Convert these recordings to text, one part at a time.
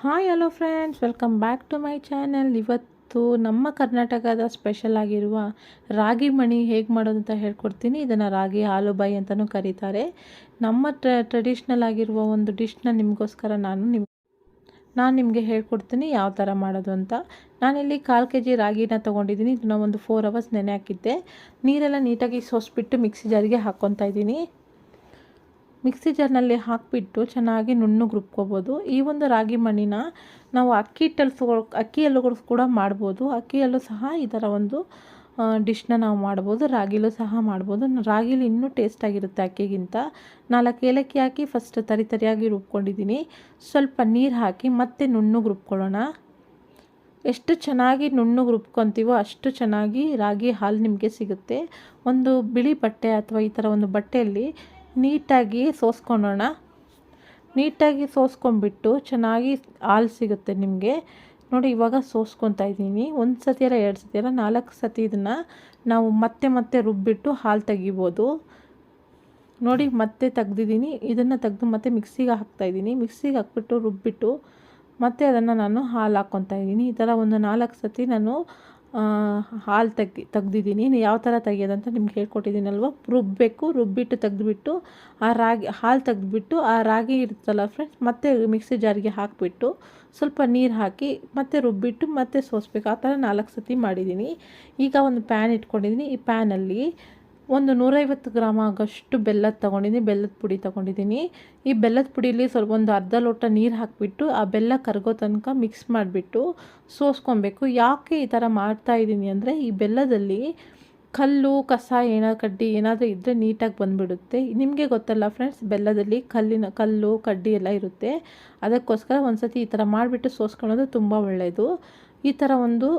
Hi hello friends, welcome back to my channel. ಇವತ್ತು ನಮ್ಮ ಕರ್ನಾಟಕದ ಸ್ಪೆಷಲ್ ಆಗಿರುವ ರಾಗಿ ಮಣಿ ಹೇಗೆ ಮಾಡೋದು ಅಂತ ಹೇಳ್ಕೊಡ್ತೀನಿ. ಇದನ್ನು ರಾಗಿ ಹಾಲುಬಾಯಿ ಅಂತಲೂ ಕರೀತಾರೆ. ನಮ್ಮ ಟ್ರೆಡಿಷ್ನಲ್ ಆಗಿರುವ ಒಂದು ಡಿಶ್ನ ನಿಮಗೋಸ್ಕರ ನಾನು ನಿಮಗೆ ಹೇಳ್ಕೊಡ್ತೀನಿ ಯಾವ ಥರ ಮಾಡೋದು ಅಂತ. ನಾನಿಲ್ಲಿ 1/4 kg ರಾಗಿನ ತೊಗೊಂಡಿದ್ದೀನಿ. ಇದನ್ನು ಒಂದು 4 hours ನೆನೆ ಹಾಕಿದ್ದೆ. ನೀರೆಲ್ಲ ನೀಟಾಗಿ ಸೋಸಿಬಿಟ್ಟು ಮಿಕ್ಸಿ ಜಾರಿಗೆ ಹಾಕ್ಕೊತಾ ಇದ್ದೀನಿ. ಮಿಕ್ಸಿ ಜಾರ್ನಲ್ಲಿ ಹಾಕಿಬಿಟ್ಟು ಚೆನ್ನಾಗಿ ನುಣ್ಣಗೆ ರುಬ್ಕೋಬೋದು. ಈ ಒಂದು ರಾಗಿ ಮಣಿನ ನಾವು ಅಕ್ಕಿಯಲ್ಲೂ ಕೂಡ ಮಾಡ್ಬೋದು. ಅಕ್ಕಿಯಲ್ಲೂ ಸಹ ಈ ಥರ ಒಂದು ಡಿಶ್ನ ನಾವು ಮಾಡ್ಬೋದು. ರಾಗಿಲೂ ಸಹ ಮಾಡ್ಬೋದು. ರಾಗಿಲಿ ಇನ್ನೂ ಟೇಸ್ಟಾಗಿರುತ್ತೆ ಅಕ್ಕಿಗಿಂತ. 4 ಏಲಕ್ಕಿ ಹಾಕಿ ಫಸ್ಟ್ ತರಿಯಾಗಿ ರುಬ್ಕೊಂಡಿದ್ದೀನಿ. ಸ್ವಲ್ಪ ನೀರು ಹಾಕಿ ಮತ್ತೆ ನುಣ್ಣಗೆ ರುಬ್ಕೊಳ್ಳೋಣ. ಎಷ್ಟು ಚೆನ್ನಾಗಿ ನುಣ್ಣಗೆ ರುಬ್ಕೊತೀವೋ ಅಷ್ಟು ಚೆನ್ನಾಗಿ ರಾಗಿ ಹಾಲು ನಿಮಗೆ ಸಿಗುತ್ತೆ. ಒಂದು ಬಿಳಿ ಬಟ್ಟೆ ಅಥವಾ ಈ ಥರ ಒಂದು ಬಟ್ಟೆಯಲ್ಲಿ ನೀಟಾಗಿ ಸೋಸ್ಕೊಳ್ಳೋಣ. ನೀಟಾಗಿ ಸೋಸ್ಕೊಂಡ್ಬಿಟ್ಟು ಚೆನ್ನಾಗಿ ಹಾಲು ಸಿಗುತ್ತೆ ನಿಮಗೆ. ನೋಡಿ, ಇವಾಗ ಸೋಸ್ಕೊತಾ ಇದ್ದೀನಿ. 1 ಸತಿ ಅಲ್ಲ 2 ಸತಿ ಅಲ್ಲ 4 ಸತಿ ಇದನ್ನು ನಾವು ಮತ್ತೆ ರುಬ್ಬಿಟ್ಟು ಹಾಲು ತೆಗಿಬೋದು. ನೋಡಿ, ಮತ್ತೆ ತೆಗ್ದಿದ್ದೀನಿ. ಇದನ್ನು ತೆಗೆದು ಮತ್ತೆ ಮಿಕ್ಸಿಗೆ ಹಾಕ್ತಾಯಿದ್ದೀನಿ. ಮಿಕ್ಸಿಗೆ ಹಾಕ್ಬಿಟ್ಟು ರುಬ್ಬಿಟ್ಟು ಮತ್ತೆ ಅದನ್ನು ನಾನು ಹಾಲು ಹಾಕ್ಕೊತಾ ಇದ್ದೀನಿ. ಈ ಥರ ಒಂದು 4 ಸತಿ ನಾನು ಹಾಲು ತೆಗ್ದಿದ್ದೀನಿ. ಯಾವ ಥರ ತೆಗಿಯೋದಂತ ನಿಮ್ಗೆ ಹೇಳ್ಕೊಟ್ಟಿದ್ದೀನಲ್ವ. ರುಬ್ಬಿಟ್ಟು ತೆಗೆದುಬಿಟ್ಟು ಹಾಲು ತೆಗೆದುಬಿಟ್ಟು ಆ ರಾಗಿ ಇರುತ್ತಲ್ಲ ಫ್ರೆಂಡ್ಸ್, ಮತ್ತೆ ಮಿಕ್ಸಿ ಜಾರಿಗೆ ಹಾಕಿಬಿಟ್ಟು ಸ್ವಲ್ಪ ನೀರು ಹಾಕಿ ಮತ್ತೆ ರುಬ್ಬಿಟ್ಟು ಮತ್ತೆ ಸೋಸಬೇಕು. ಆ ಥರ 4 ಸತಿ ಮಾಡಿದ್ದೀನಿ. ಈಗ ಒಂದು ಪ್ಯಾನ್ ಇಟ್ಕೊಂಡಿದ್ದೀನಿ. ಈ ಪ್ಯಾನಲ್ಲಿ ಒಂದು 150 ಗ್ರಾಮ್ ಆಗೋಷ್ಟು ಬೆಲ್ಲದ ಪುಡಿ ತೊಗೊಂಡಿದ್ದೀನಿ. ಈ ಬೆಲ್ಲದ ಪುಡಿಲಿ ಸ್ವಲ್ಪ ಒಂದು ಅರ್ಧ ಲೋಟ ನೀರು ಹಾಕಿಬಿಟ್ಟು ಆ ಬೆಲ್ಲ ಕರಗೋ ತನಕ ಮಿಕ್ಸ್ ಮಾಡಿಬಿಟ್ಟು ಸೋಸ್ಕೊಬೇಕು. ಯಾಕೆ ಈ ಥರ ಮಾಡ್ತಾಯಿದ್ದೀನಿ ಅಂದರೆ, ಈ ಬೆಲ್ಲದಲ್ಲಿ ಕಲ್ಲು ಕಸ ಕಡ್ಡಿ ಏನಾದರೂ ಇದ್ದರೆ ನೀಟಾಗಿ ಬಂದುಬಿಡುತ್ತೆ. ನಿಮಗೆ ಗೊತ್ತಲ್ಲ ಫ್ರೆಂಡ್ಸ್, ಬೆಲ್ಲದಲ್ಲಿ ಕಲ್ಲು ಕಡ್ಡಿ ಎಲ್ಲ ಇರುತ್ತೆ. ಅದಕ್ಕೋಸ್ಕರ ಒಂದು ಸತಿ ಈ ಥರ ಮಾಡಿಬಿಟ್ಟು ಸೋಸ್ಕೊಳ್ಳೋದು ತುಂಬ ಒಳ್ಳೆಯದು. ಈ ಥರ ಒಂದು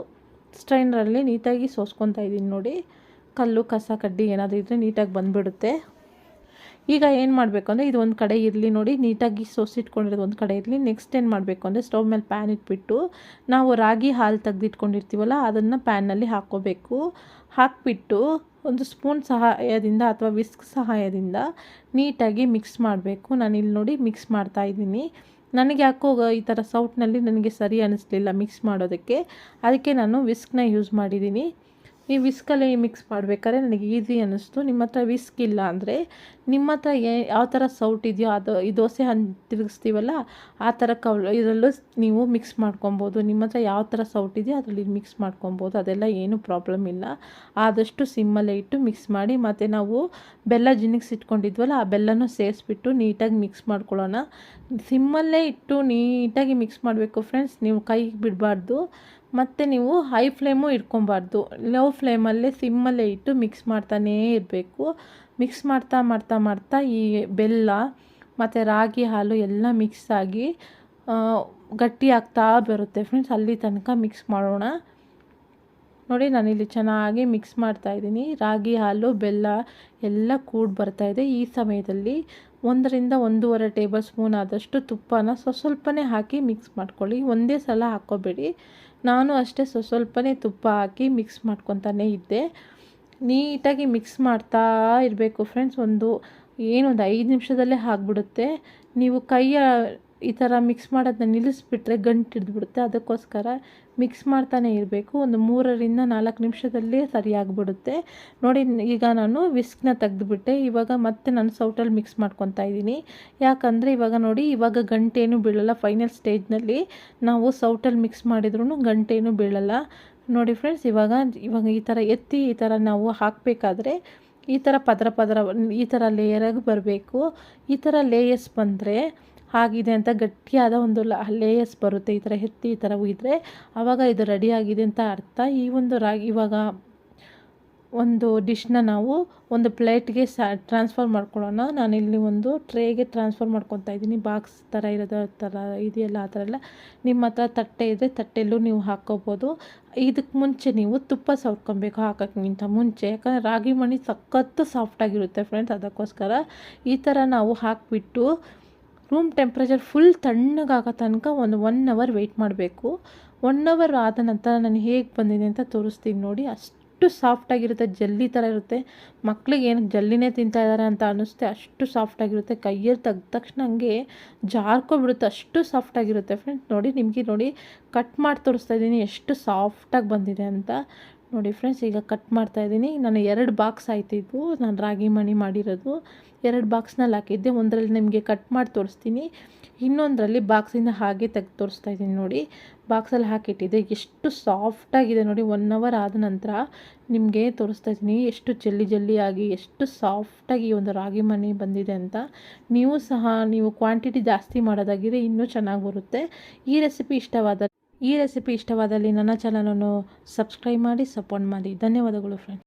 ಸ್ಟ್ರೈನರಲ್ಲಿ ನೀಟಾಗಿ ಸೋಸ್ಕೊತಾ ಇದ್ದೀನಿ. ನೋಡಿ, ಕಲ್ಲು ಕಸ ಕಡ್ಡಿ ಏನಾದರೂ ಇದ್ದರೆ ನೀಟಾಗಿ ಬಂದುಬಿಡುತ್ತೆ. ಈಗ ಏನು ಮಾಡಬೇಕು ಅಂದರೆ, ಇದು ಒಂದು ಕಡೆ ಇರಲಿ. ನೋಡಿ, ನೀಟಾಗಿ ಸೋಸಿಟ್ಕೊಂಡಿರೋದು ಒಂದು ಕಡೆ ಇರಲಿ. ನೆಕ್ಸ್ಟ್ ಏನು ಮಾಡಬೇಕು ಅಂದರೆ, ಸ್ಟವ್ ಮೇಲೆ ಪ್ಯಾನ್ ಇಟ್ಬಿಟ್ಟು ನಾವು ರಾಗಿ ಹಾಲು ತೆಗೆದಿಟ್ಕೊಂಡಿರ್ತೀವಲ್ಲ ಅದನ್ನು ಪ್ಯಾನ್ನಲ್ಲಿ ಹಾಕ್ಕೋಬೇಕು. ಹಾಕಿಬಿಟ್ಟು ಒಂದು ಸ್ಪೂನ್ ಸಹಾಯದಿಂದ ಅಥವಾ ವಿಸ್ಕ್ ಸಹಾಯದಿಂದ ನೀಟಾಗಿ ಮಿಕ್ಸ್ ಮಾಡಬೇಕು. ನಾನಿಲ್ಲಿ ನೋಡಿ ಮಿಕ್ಸ್ ಮಾಡ್ತಾಯಿದ್ದೀನಿ. ನನಗೆ ಯಾಕೋ ಈ ಥರ ಸೌಟ್ನಲ್ಲಿ ನನಗೆ ಸರಿ ಅನ್ನಿಸ್ಲಿಲ್ಲ ಮಿಕ್ಸ್ ಮಾಡೋದಕ್ಕೆ. ಅದಕ್ಕೆ ನಾನು ವಿಸ್ಕ್ನ ಯೂಸ್ ಮಾಡಿದ್ದೀನಿ. ಈ ವಿಸ್ಕಲ್ಲಿ ಮಿಕ್ಸ್ ಮಾಡಬೇಕಾದ್ರೆ ನನಗೆ ಈಸಿ ಅನ್ನಿಸ್ತು. ನಿಮ್ಮ ಹತ್ರ ವಿಸ್ಕ್ ಇಲ್ಲ ಅಂದರೆ ನಿಮ್ಮ ಹತ್ರ ಯಾವ ಥರ ಸೌಟ್ ಇದೆಯೋ ಈ ದೋಸೆ ತಿರುಗಿಸ್ತೀವಲ್ಲ ಆ ಥರ ಇದರಲ್ಲೂ ನೀವು ಮಿಕ್ಸ್ ಮಾಡ್ಕೊಬೋದು. ನಿಮ್ಮ ಹತ್ರ ಯಾವ ಥರ ಸೌಟ್ ಇದೆಯೋ ಅದರಲ್ಲಿ ಮಿಕ್ಸ್ ಮಾಡ್ಕೊಬೋದು. ಅದೆಲ್ಲ ಏನೂ ಪ್ರಾಬ್ಲಮ್ ಇಲ್ಲ. ಆದಷ್ಟು ಸಿಮ್ಮಲ್ಲೇ ಇಟ್ಟು ಮಿಕ್ಸ್ ಮಾಡಿ, ಮತ್ತು ನಾವು ಬೆಲ್ಲ ಜಿನಿಗಿಸಿಟ್ಕೊಂಡಿದ್ವಲ್ಲ ಆ ಬೆಲ್ಲನೂ ಸೇರಿಸ್ಬಿಟ್ಟು ನೀಟಾಗಿ ಮಿಕ್ಸ್ ಮಾಡ್ಕೊಳ್ಳೋಣ. ಸಿಮ್ಮಲ್ಲೇ ಇಟ್ಟು ನೀಟಾಗಿ ಮಿಕ್ಸ್ ಮಾಡಬೇಕು ಫ್ರೆಂಡ್ಸ್. ನೀವು ಕೈಗೆ ಬಿಡಬಾರ್ದು. ಮತ್ತು ನೀವು ಹೈ ಫ್ಲೇಮು ಇಟ್ಕೊಬಾರ್ದು. ಲೋ ಫ್ಲೇಮಲ್ಲೇ ಸಿಮ್ಮಲ್ಲೇ ಇಟ್ಟು ಮಿಕ್ಸ್ ಮಾಡ್ತಾನೇ ಇರಬೇಕು. ಮಿಕ್ಸ್ ಮಾಡ್ತಾ ಈ ಬೆಲ್ಲ ಮತ್ತು ರಾಗಿ ಹಾಲು ಎಲ್ಲ ಮಿಕ್ಸ್ ಆಗಿ ಗಟ್ಟಿ ಆಗ್ತಾ ಬರುತ್ತೆ ಫ್ರೆಂಡ್ಸ್. ಅಲ್ಲಿ ತನಕ ಮಿಕ್ಸ್ ಮಾಡೋಣ. ನೋಡಿ, ನಾನಿಲ್ಲಿ ಚೆನ್ನಾಗಿ ಮಿಕ್ಸ್ ಮಾಡ್ತಾಯಿದ್ದೀನಿ. ರಾಗಿ ಹಾಲು ಬೆಲ್ಲ ಎಲ್ಲ ಕೂಡಿ ಬರ್ತಾಯಿದೆ. ಈ ಸಮಯದಲ್ಲಿ 1 ರಿಂದ 1.5 ಟೇಬಲ್ ಸ್ಪೂನ್ ಆದಷ್ಟು ತುಪ್ಪನ ಸ್ವಲ್ಪನೇ ಹಾಕಿ ಮಿಕ್ಸ್ ಮಾಡ್ಕೊಳ್ಳಿ. ಒಂದೇ ಸಲ ಹಾಕ್ಕೋಬೇಡಿ. ನಾನು ಅಷ್ಟೇ ಸ್ವಲ್ಪನೇ ತುಪ್ಪ ಹಾಕಿ ಮಿಕ್ಸ್ ಮಾಡ್ಕೊತಾನೇ ಇದ್ದೆ. ನೀಟಾಗಿ ಮಿಕ್ಸ್ ಮಾಡ್ತಾ ಇರಬೇಕು ಫ್ರೆಂಡ್ಸ್. ಒಂದು 5 ನಿಮಿಷದಲ್ಲೇ ಆಗಿಬಿಡುತ್ತೆ. ನೀವು ಈ ಥರ ಮಿಕ್ಸ್ ಮಾಡೋದನ್ನ ನಿಲ್ಲಿಸ್ಬಿಟ್ರೆ ಗಂಟು ಹಿಡಿದ್ಬಿಡುತ್ತೆ. ಅದಕ್ಕೋಸ್ಕರ ಮಿಕ್ಸ್ ಮಾಡ್ತಾನೆ ಇರಬೇಕು. ಒಂದು 3 ರಿಂದ 4 ನಿಮಿಷದಲ್ಲೇ ಸರಿಯಾಗಿಬಿಡುತ್ತೆ. ನೋಡಿ, ಈಗ ನಾನು ವಿಸ್ಕ್ನ ತೆಗೆದುಬಿಟ್ಟೆ. ಇವಾಗ ಮತ್ತೆ ನಾನು ಸೌಟಲ್ಲಿ ಮಿಕ್ಸ್ ಮಾಡ್ಕೊತಾ ಇದ್ದೀನಿ. ಯಾಕಂದರೆ ಇವಾಗ ಗಂಟೇನೂ ಬೀಳಲ್ಲ. ಫೈನಲ್ ಸ್ಟೇಜ್ನಲ್ಲಿ ನಾವು ಸೌಟಲ್ಲಿ ಮಿಕ್ಸ್ ಮಾಡಿದ್ರೂ ಗಂಟೇನೂ ಬೀಳಲ್ಲ. ನೋಡಿ ಫ್ರೆಂಡ್ಸ್, ಇವಾಗ ಈ ಥರ ಎತ್ತಿ ಈ ಥರ ನಾವು ಹಾಕಬೇಕಾದ್ರೆ ಈ ಥರ ಪದರ ಈ ಥರ ಲೇಯರಾಗಿ ಬರಬೇಕು. ಈ ಥರ ಲೇಯರ್ಸ್ ಬಂದರೆ ಆಗಿದೆ ಅಂತ ಗಟ್ಟಿಯಾದ ಒಂದು ಲೇಯರ್ಸ್ ಬರುತ್ತೆ. ಈ ಥರ ಎತ್ತಿ ಈ ಥರ ಉಯ್ದರೆ ಆವಾಗ ಇದು ರೆಡಿಯಾಗಿದೆ ಅಂತ ಅರ್ಥ. ಈ ಒಂದು ಇವಾಗ ಒಂದು ಡಿಶ್ನ ನಾವು ಒಂದು ಪ್ಲೇಟ್ಗೆ ಟ್ರಾನ್ಸ್ಫರ್ ಮಾಡ್ಕೊಳ್ಳೋಣ. ನಾನಿಲ್ಲಿ ಒಂದು ಟ್ರೇಗೆ ಟ್ರಾನ್ಸ್ಫರ್ ಮಾಡ್ಕೊತಾ ಇದ್ದೀನಿ. ಬಾಕ್ಸ್ ಥರ ಇರೋದು ಥರ ಇದೆಯಲ್ಲ ಆ ಥರ ಎಲ್ಲ. ನಿಮ್ಮ ಹತ್ರ ತಟ್ಟೆ ಇದ್ದರೆ ತಟ್ಟೆಲ್ಲೂ ನೀವು ಹಾಕ್ಕೋಬೋದು. ಇದಕ್ಕೆ ಮುಂಚೆ ನೀವು ತುಪ್ಪ ಸವರ್ಕೊಬೇಕು ಹಾಕೋಕ್ಕಿಂತ ಮುಂಚೆ. ಯಾಕಂದರೆ ರಾಗಿ ಮಣಿ ಸಖತ್ತು ಸಾಫ್ಟಾಗಿರುತ್ತೆ ಫ್ರೆಂಡ್ಸ್. ಅದಕ್ಕೋಸ್ಕರ ಈ ಥರ ನಾವು ಹಾಕಿಬಿಟ್ಟು ರೂಮ್ ಟೆಂಪ್ರೇಚರ್ ಫುಲ್ ತಣ್ಣಗಾಗೋ ತನಕ ಒಂದು 1 hour ವೆಯ್ಟ್ ಮಾಡಬೇಕು. 1 hour ಆದ ನಂತರ ನಾನು ಹೇಗೆ ಬಂದಿದೆ ಅಂತ ತೋರಿಸ್ತೀನಿ ನೋಡಿ. ಅಷ್ಟು ಅಷ್ಟು ಸಾಫ್ಟಾಗಿರುತ್ತೆ, ಜಲ್ಲಿ ಥರ ಇರುತ್ತೆ. ಮಕ್ಳಿಗೆ ಏನು ಜಲ್ಲಿನೇ ತಿಂತಾ ಇದ್ದಾರೆ ಅಂತ ಅನ್ನಿಸುತ್ತೆ, ಅಷ್ಟು ಸಾಫ್ಟಾಗಿರುತ್ತೆ. ಕೈಯಲ್ಲಿ ತೆಗ್ದ ತಕ್ಷಣ ಹಂಗೆ ಜಾರ್ಕೊಬಿಡುತ್ತೆ, ಅಷ್ಟು ಸಾಫ್ಟಾಗಿರುತ್ತೆ ಫ್ರೆಂಡ್ಸ್. ನೋಡಿ ನಿಮಗೆ ನೋಡಿ ಕಟ್ ಮಾಡಿ ತೋರಿಸ್ತಾ ಇದ್ದೀನಿ ಎಷ್ಟು ಸಾಫ್ಟಾಗಿ ಬಂದಿದೆ ಅಂತ. ನೋಡಿ ಫ್ರೆಂಡ್ಸ್, ಈಗ ಕಟ್ ಮಾಡ್ತಾಯಿದ್ದೀನಿ. ನಾನು 2 ಬಾಕ್ಸ್ ಆಯ್ತಿದ್ದು ನಾನು ರಾಗಿ ಮಣಿ ಮಾಡಿರೋದು. 2 ಬಾಕ್ಸ್ನಲ್ಲಿ ಹಾಕಿದ್ದೆ. ಒಂದರಲ್ಲಿ ನಿಮಗೆ ಕಟ್ ಮಾಡಿ ತೋರಿಸ್ತೀನಿ, ಇನ್ನೊಂದರಲ್ಲಿ ಬಾಕ್ಸಿಂದ ಹಾಗೆ ತೆಗೆದು ತೋರಿಸ್ತಾ ಇದ್ದೀನಿ. ನೋಡಿ ಬಾಕ್ಸಲ್ಲಿ ಹಾಕಿಟ್ಟಿದ್ದೆ, ಎಷ್ಟು ಸಾಫ್ಟಾಗಿದೆ ನೋಡಿ. 1 ಅವರ್ ಆದ ನಂತರ ನಿಮಗೆ ತೋರಿಸ್ತಾ ಇದ್ದೀನಿ ಎಷ್ಟು ಜಲ್ಲಿಯಾಗಿ ಎಷ್ಟು ಸಾಫ್ಟಾಗಿ ಈ ಒಂದು ರಾಗಿ ಮಣಿ ಬಂದಿದೆ ಅಂತ. ನೀವು ಸಹ ಕ್ವಾಂಟಿಟಿ ಜಾಸ್ತಿ ಮಾಡೋದಾಗಿದೆ ಇನ್ನೂ ಚೆನ್ನಾಗಿ ಬರುತ್ತೆ. ಈ ರೆಸಿಪಿ ಇಷ್ಟವಾದಲ್ಲಿ ನನ್ನ ಚಾನಲನ್ನು ಸಬ್ಸ್ಕ್ರೈಬ್ ಮಾಡಿ, ಸಪೋರ್ಟ್ ಮಾಡಿ. ಧನ್ಯವಾದಗಳು ಫ್ರೆಂಡ್ಸ್.